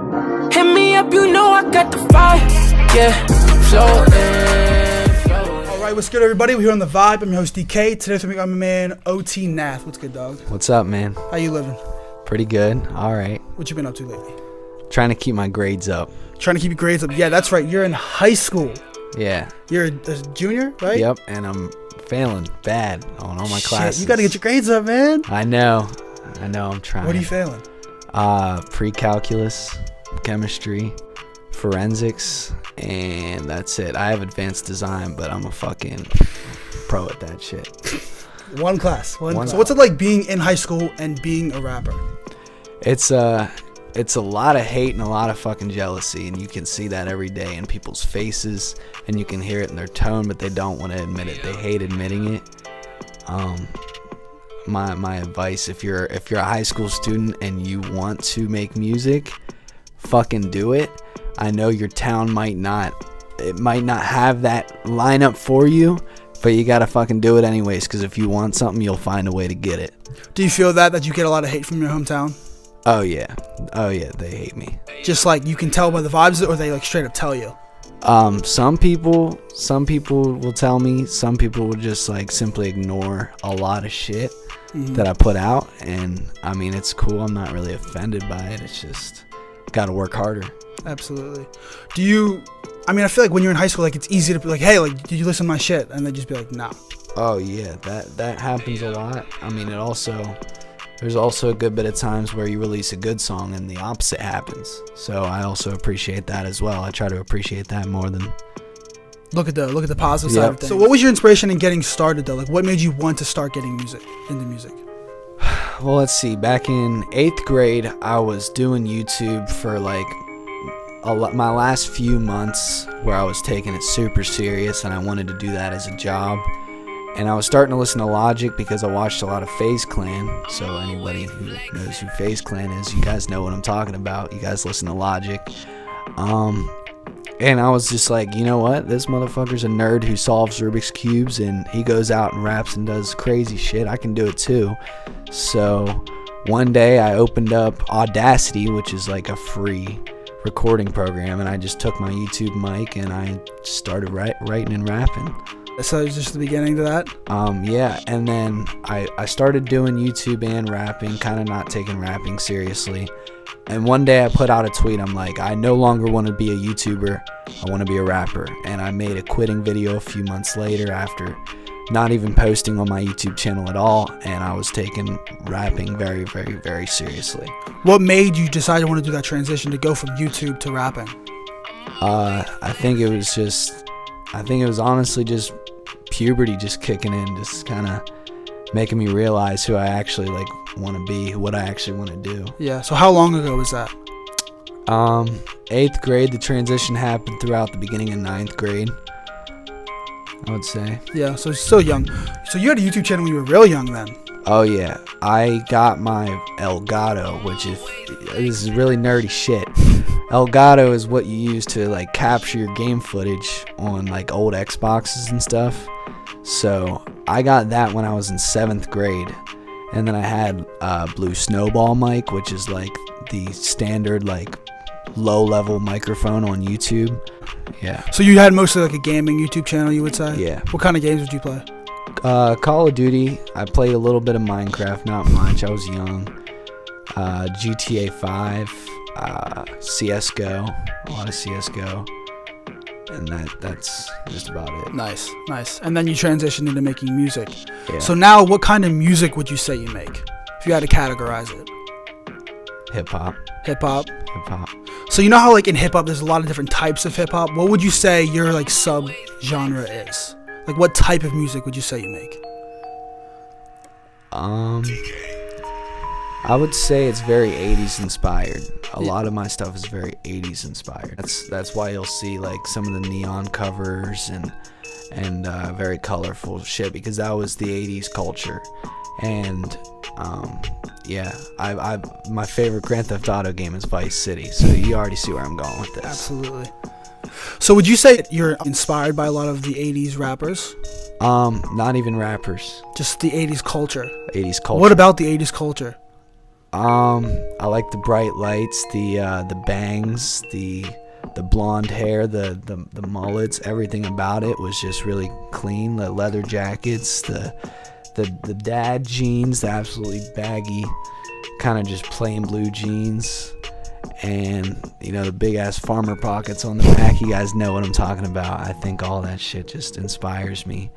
Hit me up, you know I got the vibe. Yeah, floating. All right, what's good, everybody? We're here on The Vibe. I'm your host, DK. Today, I'm my man, OT Nath. What's good, dog? What's up, man? How you living? Pretty good. All right. What you been up to lately? Trying to keep my grades up. Trying to keep your grades up. Yeah, that's right. You're in high school. Yeah. You're a junior, right? Yep, and I'm failing bad on all my classes. You got to get your grades up, man. I know. I'm trying. What are you failing? Pre-calculus, chemistry, forensics, and that's it. I have advanced design, but I'm a fucking pro at that shit. One class. So what's it like being in high school and being a rapper? It's a lot of hate and a lot of fucking jealousy, and you can see that every day in people's faces, and you can hear it in their tone, but they don't want to admit it. They hate admitting it. My advice, if you're a high school student and you want to make music, fucking do it. I know your town might not have that lineup for you, but you gotta fucking do it anyways, because if you want something, you'll find a way to get it. Do you feel that you get a lot of hate from your hometown? Oh yeah, they hate me. Just like you can tell by the vibes, or they like straight up tell you? Some people will tell me. Some people will just like simply ignore a lot of shit that I put out, and I mean, it's cool. I'm not really offended by it. It's just gotta work harder. Absolutely. I feel like when you're in high school, like it's easy to be like, hey, like, did you listen to my shit? And they just be like, no. Oh yeah, that happens a lot. I mean, there's also a good bit of times where you release a good song and the opposite happens. So I also appreciate that as well. I try to appreciate that more than look at the positive side of things. So what was your inspiration in getting started though? Like what made you want to start getting into music? Well, let's see. Back in 8th grade, I was doing YouTube for like my last few months where I was taking it super serious, and I wanted to do that as a job. And I was starting to listen to Logic because I watched a lot of FaZe Clan. So anybody who knows who FaZe Clan is, you guys know what I'm talking about. You guys listen to Logic. And I was just like, you know what? This motherfucker's a nerd who solves Rubik's Cubes, and he goes out and raps and does crazy shit. I can do it too. So one day I opened up Audacity, which is like a free recording program, and I just took my YouTube mic and I started writing and rapping. So it was just the beginning to that? Yeah, and then I started doing YouTube and rapping, kind of not taking rapping seriously. And one day I put out a tweet, I'm like, I no longer want to be a YouTuber, I want to be a rapper. And I made a quitting video a few months later after not even posting on my YouTube channel at all, and I was taking rapping very, very, very seriously. What made you decide you want to do that transition to go from YouTube to rapping? I think it was honestly just puberty just kicking in, just kind of making me realize who I actually like want to be, what I actually want to do. Yeah. So how long ago was that? 8th grade. The transition happened throughout the beginning of 9th grade, I would say. Yeah. So still young. So you had a YouTube channel when you were real young then? Oh yeah. I got my Elgato, which this is really nerdy shit. Elgato is what you use to like capture your game footage on like old Xboxes and stuff. So I got that when I was in 7th grade, and then I had Blue Snowball mic, which is like the standard like low level microphone on YouTube. Yeah. So you had mostly like a gaming YouTube channel, you would say? Yeah. What kind of games would you play? Call of Duty. I played a little bit of Minecraft, not much. I was young. GTA 5, CSGO, a lot of CSGO. And that's just about it. Nice. And then you transitioned into making music. Yeah. So now, what kind of music would you say you make, if you had to categorize it? Hip hop. So you know how like in hip hop, there's a lot of different types of hip hop. What would you say your like sub genre is? Like, what type of music would you say you make? I would say it's very 80s inspired. A lot of my stuff is very 80s inspired. That's why you'll see like some of the neon covers and very colorful shit, because that was the 80s culture. And yeah, my favorite Grand Theft Auto game is Vice City, so you already see where I'm going with this. Absolutely. So would you say you're inspired by a lot of the 80s rappers? Not even rappers. Just the 80s culture. 80s culture. What about the 80s culture? I like the bright lights, the bangs, the blonde hair, the mullets. Everything about it was just really clean. The leather jackets, the dad jeans, the absolutely baggy, kind of just plain blue jeans, and the big ass farmer pockets on the back. You guys know what I'm talking about. I think all that shit just inspires me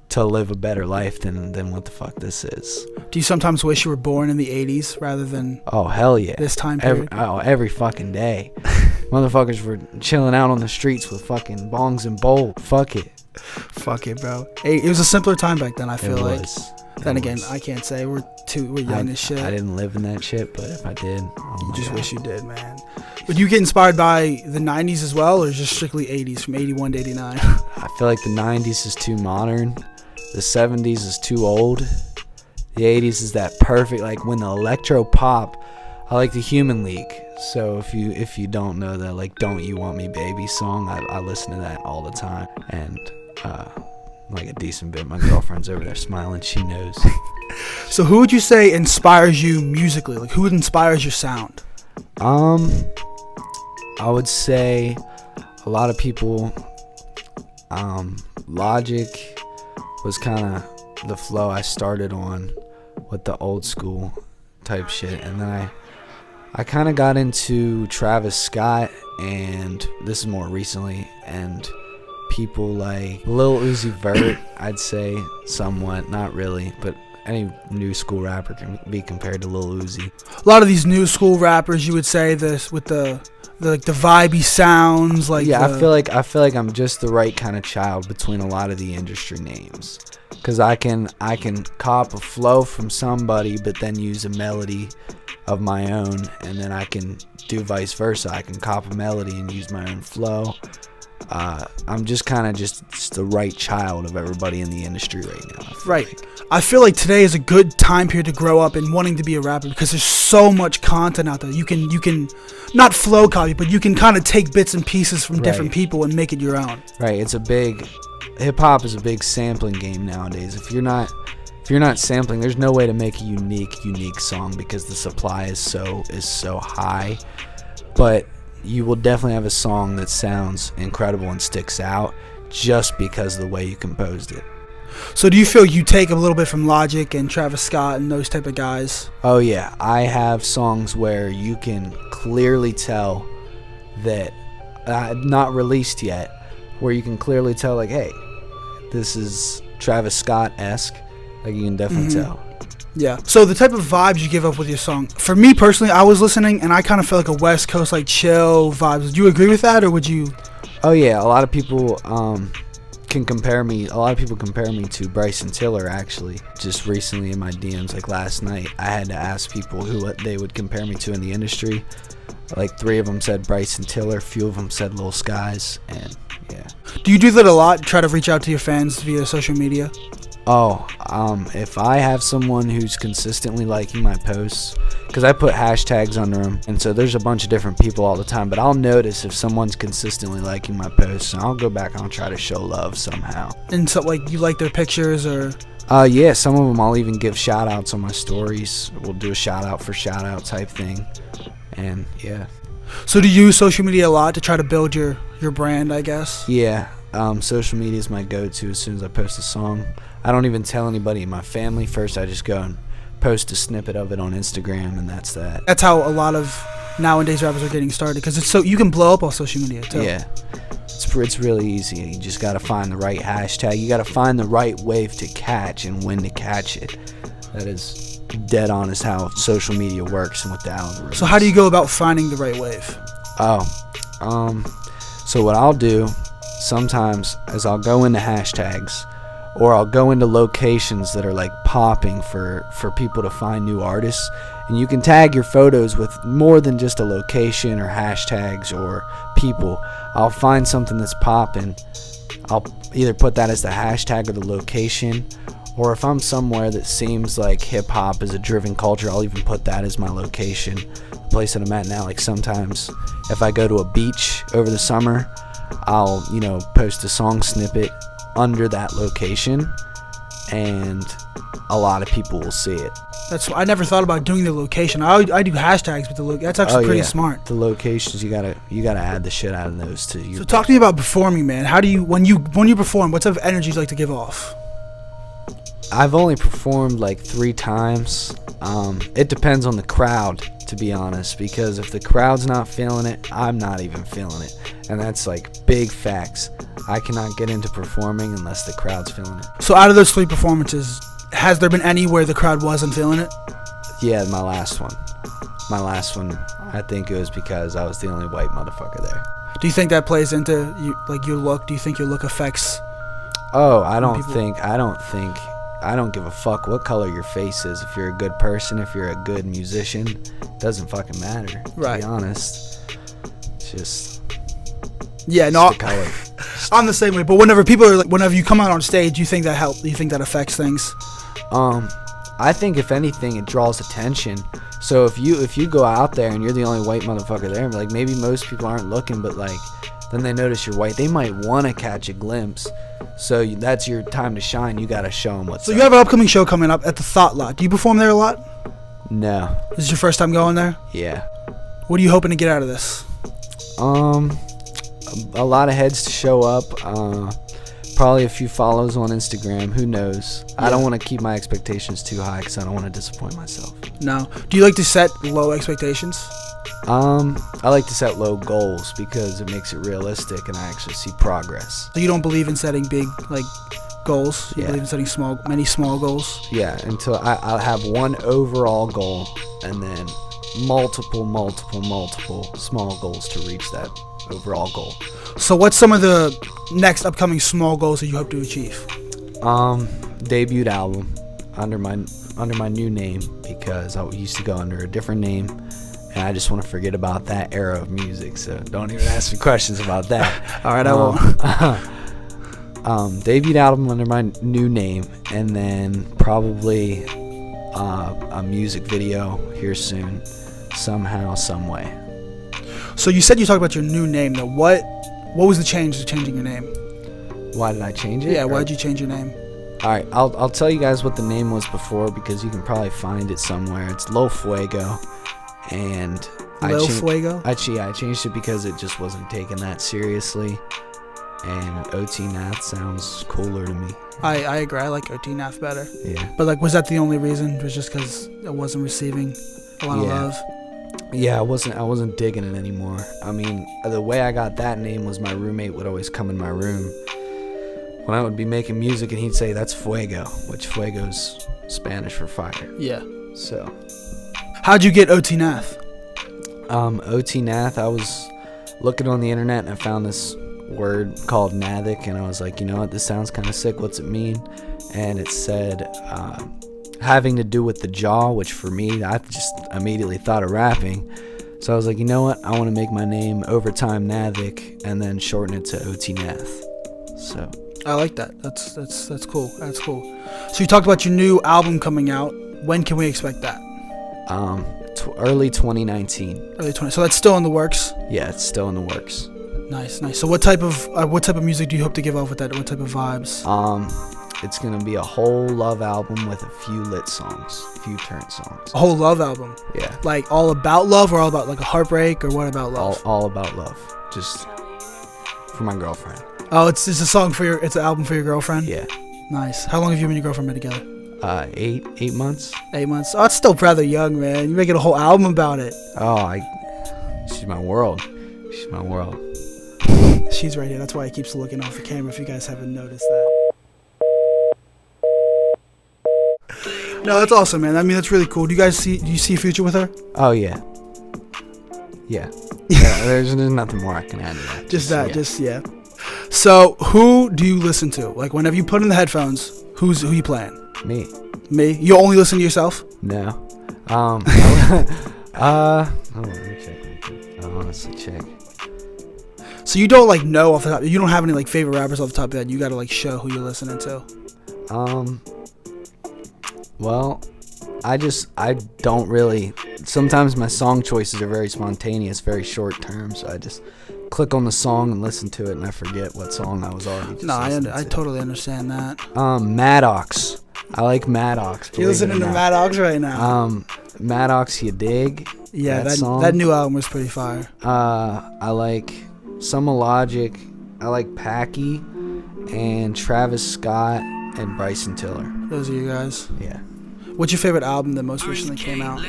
to live a better life than what the fuck this is. Do you sometimes wish you were born in the 80s rather than oh hell yeah this time period? Every fucking day. Motherfuckers were chilling out on the streets with fucking bongs and bowls. Fuck it, bro. Hey, it was a simpler time back then, I feel like. Then again, was. I can't say we're young as shit. I didn't live in that shit, but if I did, you just wish you did, man. Would you get inspired by the 90s as well, or just strictly 80s from 81 to 89? I feel like the 90s is too modern. The 70s is too old. The 80s is that perfect, like when the electro pop. I like the Human League. So if you don't know that, like, Don't You Want Me Baby song, I listen to that all the time. And like a decent bit, my girlfriend's over there smiling, she knows. So who would you say inspires you musically? Like, who inspires your sound? I would say a lot of people. Logic was kind of the flow I started on with the old school type shit, and then I kind of got into Travis Scott, and this is more recently, and people like Lil Uzi Vert. I'd say somewhat, not really, but any new school rapper can be compared to Lil Uzi. A lot of these new school rappers, you would say this with the vibey sounds, like yeah. I feel like I'm just the right kind of child between a lot of the industry names, because I can cop a flow from somebody, but then use a melody of my own, and then I can do vice versa. I can cop a melody and use my own flow. I'm just kind of just the right child of everybody in the industry right now. I feel like today is a good time period to grow up and wanting to be a rapper, because there's so much content out there. You can not flow copy, but you can kind of take bits and pieces from different people and make it your own. Right. Hip hop is a big sampling game nowadays. If you're not sampling, there's no way to make a unique song, because the supply is so high. But you will definitely have a song that sounds incredible and sticks out just because of the way you composed it. So do you feel you take a little bit from Logic and Travis Scott and those type of guys? Oh yeah, I have songs where you can clearly tell that not released yet, where you can clearly tell, like, hey, this is Travis Scott-esque. Like, you can definitely tell. Yeah. So the type of vibes you give up with your song. For me personally, I was listening and I kind of felt like a West Coast, like, chill vibes. Do you agree with that, or would you? Oh yeah, a lot of people compare me to Bryson Tiller. Actually, just recently in my DMs, like last night, I had to ask people what they would compare me to in the industry. Like 3 of them said Bryson Tiller, a few of them said Lil Skies, and yeah. Do you do that a lot? Try to reach out to your fans via social media? Oh, if I have someone who's consistently liking my posts, because I put hashtags under them, and so there's a bunch of different people all the time, but I'll notice if someone's consistently liking my posts, and I'll go back and I'll try to show love somehow. And so, like, you like their pictures, or? Yeah, some of them I'll even give shout outs on my stories. We'll do a shout out for shout out type thing, and yeah. So do you use social media a lot to try to build your brand, I guess? Yeah, social media is my go-to as soon as I post a song. I don't even tell anybody in my family. First, I just go and post a snippet of it on Instagram, and that's that. That's how a lot of nowadays rappers are getting started, because it's so you can blow up on social media too. Yeah, it's really easy. You just got to find the right hashtag. You got to find the right wave to catch and when to catch it. That is dead honest how social media works and what the algorithm. So how do you go about finding the right wave? So what I'll do sometimes is I'll go into hashtags, or I'll go into locations that are like popping for people to find new artists, and you can tag your photos with more than just a location or hashtags or people. I'll find something that's popping, I'll either put that as the hashtag or the location, or if I'm somewhere that seems like hip hop is a driven culture, I'll even put that as my location, the place that I'm at now. Like sometimes if I go to a beach over the summer, I'll post a song snippet under that location, and a lot of people will see it. I never thought about doing the location. I do hashtags with the look. That's actually pretty smart. The locations, you gotta add the shit out of those to you. So talk to me about performing, man. How do you when you perform? What type of energy do you like to give off? I've only performed like 3 times. It depends on the crowd, to be honest, because if the crowd's not feeling it, I'm not even feeling it, and that's like big facts. I cannot get into performing unless the crowd's feeling it. So out of those 3 performances, has there been any where the crowd wasn't feeling it? Yeah, my last one, I think it was because I was the only white motherfucker there. Do you think that plays into your look? Do you think your look affects? Oh, I don't give a fuck what color your face is. If you're a good person, if you're a good musician, it doesn't fucking matter. Right. To be honest, it's just yeah, no, the color. I'm the same way. But whenever you come out on stage, you think that helps? Do you think that affects things? I think if anything, it draws attention. So if you go out there and you're the only white motherfucker there, like maybe most people aren't looking, but like then they notice you're white, they might want to catch a glimpse. So that's your time to shine. You gotta show them what's up. So you have an upcoming show coming up at the Thought Lot. Do you perform there a lot? No. This is your first time going there? Yeah. What are you hoping to get out of this? A lot of heads to show up. Probably a few follows on Instagram. Who knows? Yeah. I don't want to keep my expectations too high because I don't want to disappoint myself. No. Do you like to set low expectations? I like to set low goals because it makes it realistic and I actually see progress. So you don't believe in setting big goals? You Yeah. believe in setting many small goals? Yeah, until I'll have one overall goal and then multiple small goals to reach that overall goal. So what's some of the next upcoming small goals that you hope to achieve? Debut album under my new name because I used to go under a different name. And I just want to forget about that era of music, so don't even ask me questions about that. All right, I won't. Debut album under my new name, and then probably a music video here soon, somehow, some way. So you said you talked about your new name, though. What was the change to changing your name? Why did I change it? Yeah, why did you change your name? All right, I'll tell you guys what the name was before because you can probably find it somewhere. It's Lo Fuego. And Fuego? I changed it because it just wasn't taken that seriously, and OT Nath sounds cooler to me. I agree. I like OT Nath better. Yeah. But was that the only reason? It was just because it wasn't receiving a lot of love? Yeah, I wasn't digging it anymore. I mean, the way I got that name was my roommate would always come in my room when I would be making music, and he'd say, "That's Fuego," which Fuego's Spanish for fire. Yeah. So. How'd you get OT Nath? OT Nath, I was looking on the internet and I found this word called Nathic, and I was like, you know what, this sounds kind of sick. What's it mean? And it said having to do with the jaw, which for me, I just immediately thought of rapping. So I was like, you know what, I want to make my name Overtime Nathic and then shorten it to OT Nath. So I like that. That's cool. That's cool. So you talked about your new album coming out. When can we expect that? Early 2019. So that's still in the works? Yeah, it's still in the works. Nice. So what type of music do you hope to give off with that? What type of vibes? It's gonna be a whole love album with a few lit songs, a few turn songs. A whole love album? Yeah. Like all about love, or all about like a heartbreak, or what about love? All about love. Just for my girlfriend. Oh, it's an album for your girlfriend? Yeah. Nice. How long have you and your girlfriend been together? 8 months. 8 months. Oh, it's still rather young, man. You're making a whole album about it. Oh, she's my world. She's my world. She's right here. That's why he keeps looking off the camera, if you guys haven't noticed that. No, that's awesome, man. I mean, that's really cool. Do you see a future with her? Oh, yeah. Yeah. There's nothing more I can add to that. Just yeah. So, who do you listen to? Like, whenever you put in the headphones, who you playing? Me. You only listen to yourself? No. Let me check. I'll honestly check. So you don't know off the top. You don't have any favorite rappers off the top of that. You gotta show who you're listening to. Well, I don't really. Sometimes my song choices are very spontaneous, very short term. So I just click on the song and listen to it, and I forget what song I was already. I totally understand that. Maddox. I like Maddox. You're listening to Maddox right now. Maddox, you dig? Yeah, that song. That new album was pretty fire. I like Summer Logic. I like Packy and Travis Scott and Bryson Tiller. Those are you guys. Yeah. What's your favorite album that most recently came out?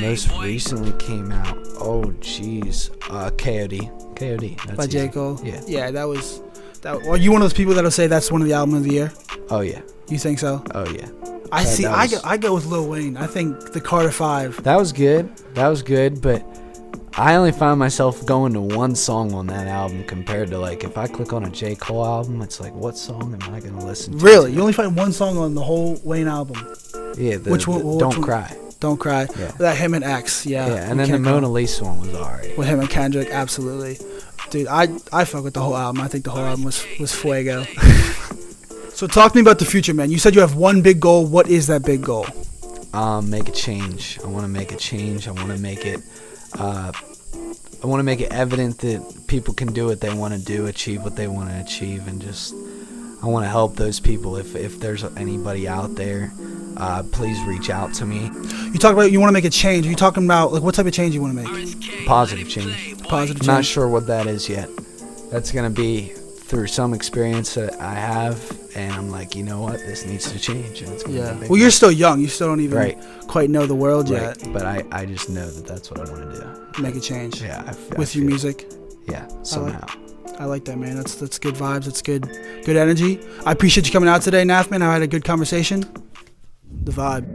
Most recently came out. Oh, jeez. KOD. KOD. That's By J. easy. Cole? Yeah. Yeah, that was... Are you one of those people that'll say that's one of the album of the year? Oh, yeah. You think so? Oh, yeah. I go with Lil Wayne. I think the Carter 5. That was good. But I only find myself going to one song on that album compared to, like, if I click on a J. Cole album, it's like, what song am I going to listen to? Really? You only find one song on the whole Wayne album? Yeah. Which one? Don't Cry. Don't Cry. Yeah. That him and X. Yeah. Yeah, and then the Mona Lisa one was alright. With him and Kendrick, absolutely. Dude, I fuck with the whole album. I think the whole album was fuego. So talk to me about the future, man. You said you have one big goal. What is that big goal? Make a change. I want to make a change. I want to make it evident that people can do what they want to do, achieve what they want to achieve, and just I want to help those people. If there's anybody out there, please reach out to me. You talk about you want to make a change. Are you talking about like what type of change you want to make? Positive change. Positive change. Not sure what that is yet. That's gonna be through some experience that I have, and I'm like, you know what, this needs to change. And it's gonna be Well, you're still young. You still don't even Right. quite know the world yet. But I just know that that's what I want to do. Make a change. Yeah. With your music. Yeah. Somehow. I like that, man. That's good vibes. That's good energy. I appreciate you coming out today, Nath, man. I had a good conversation. The vibe.